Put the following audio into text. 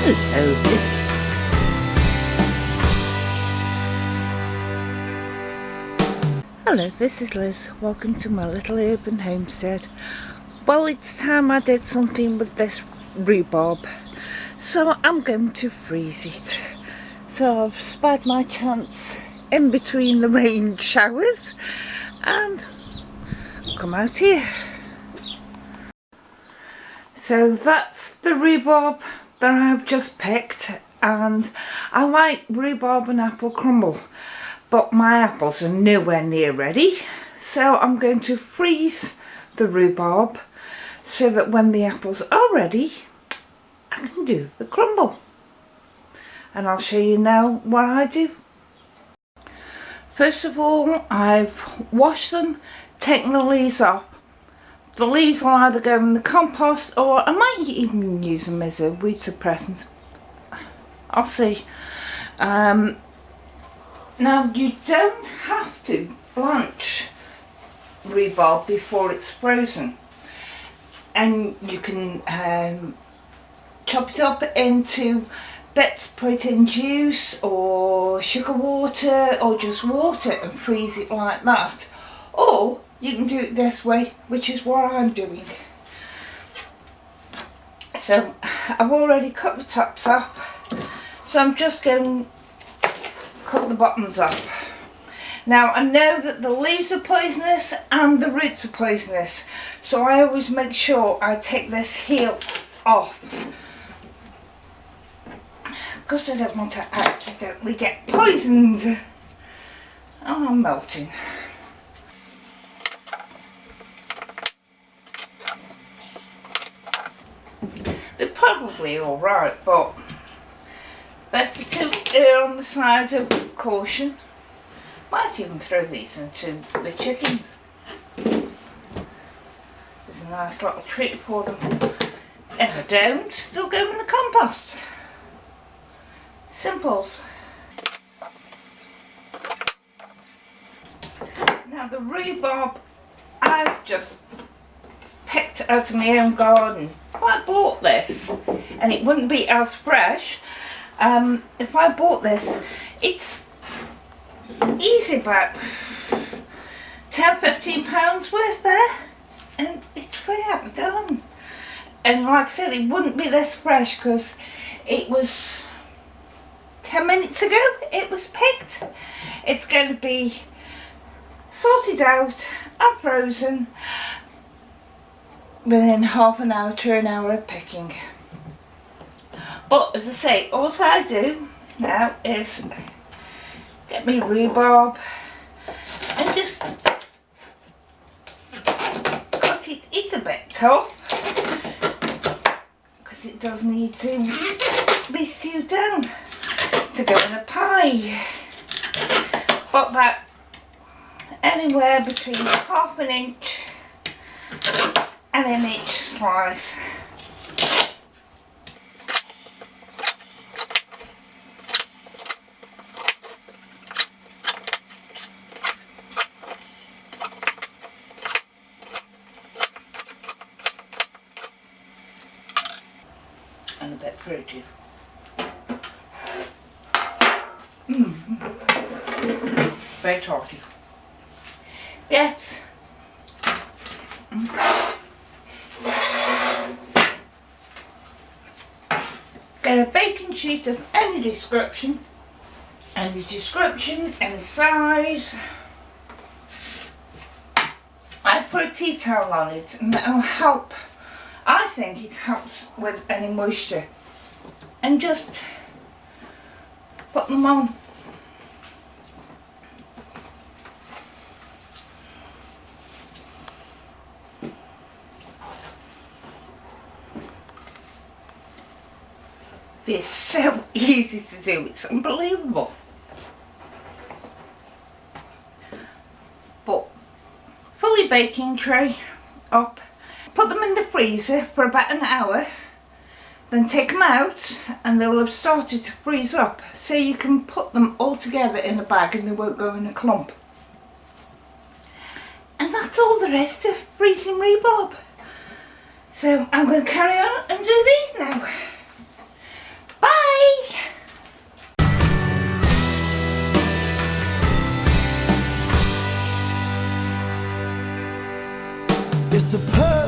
Hello. Hello, this is Liz. Welcome to my little urban homestead. Well, it's time I did something with this rhubarb, so I'm going to freeze it. So I've spied my chance in between the rain showers and come out here. So that's the rhubarb that I've just picked, and I like rhubarb and apple crumble, but my apples are nowhere near ready, so I'm going to freeze the rhubarb so that when the apples are ready I can do the crumble. And I'll show you now what I do. First of all, I've washed them, taken the leaves off. The leaves will either go in the compost, or I might even use them as a weed suppressant. I'll see. Now, you don't have to blanch rhubarb before it's frozen, and you can chop it up into bits, put it in juice or sugar water or just water and freeze it like that. Or you can do it this way, which is what I'm doing. So I've already cut the tops off, so I'm just going to cut the bottoms off. Now, I know that the leaves are poisonous and the roots are poisonous, so I always make sure I take this heel off, because I don't want to accidentally get poisoned. Oh, I'm melting. They're probably alright, but better to err on the side of caution. Might even throw these into the chickens. There's a nice little treat for them. If I don't, they'll go in the compost. Simples. Now, the rhubarb I've just picked out of my own garden. If I bought this, and it wouldn't be as fresh, if I bought this, it's easy about £10–15 worth there, and it's free out the garden. And like I said, it wouldn't be this fresh because it was 10 minutes ago it was picked. It's going to be sorted out and frozen within half an hour to an hour of picking. But as I say, all I do now is get me rhubarb and just cut it. It's a bit tough because it does need to be stewed down to go in a pie, but about anywhere between ½ an inch and an inch slice. And a bit fruity. Very talky. Get a baking sheet of any description, any size. I put a tea towel on it, and that'll help. I think it helps with any moisture. And just put them on. They're so easy to do, it's unbelievable. But fully baking tray up, put them in the freezer for about an hour, then take them out and they'll have started to freeze up, so you can put them all together in a bag and they won't go in a clump. And that's all there is to freezing rhubarb. So I'm going to carry on and do these now. It's a perfect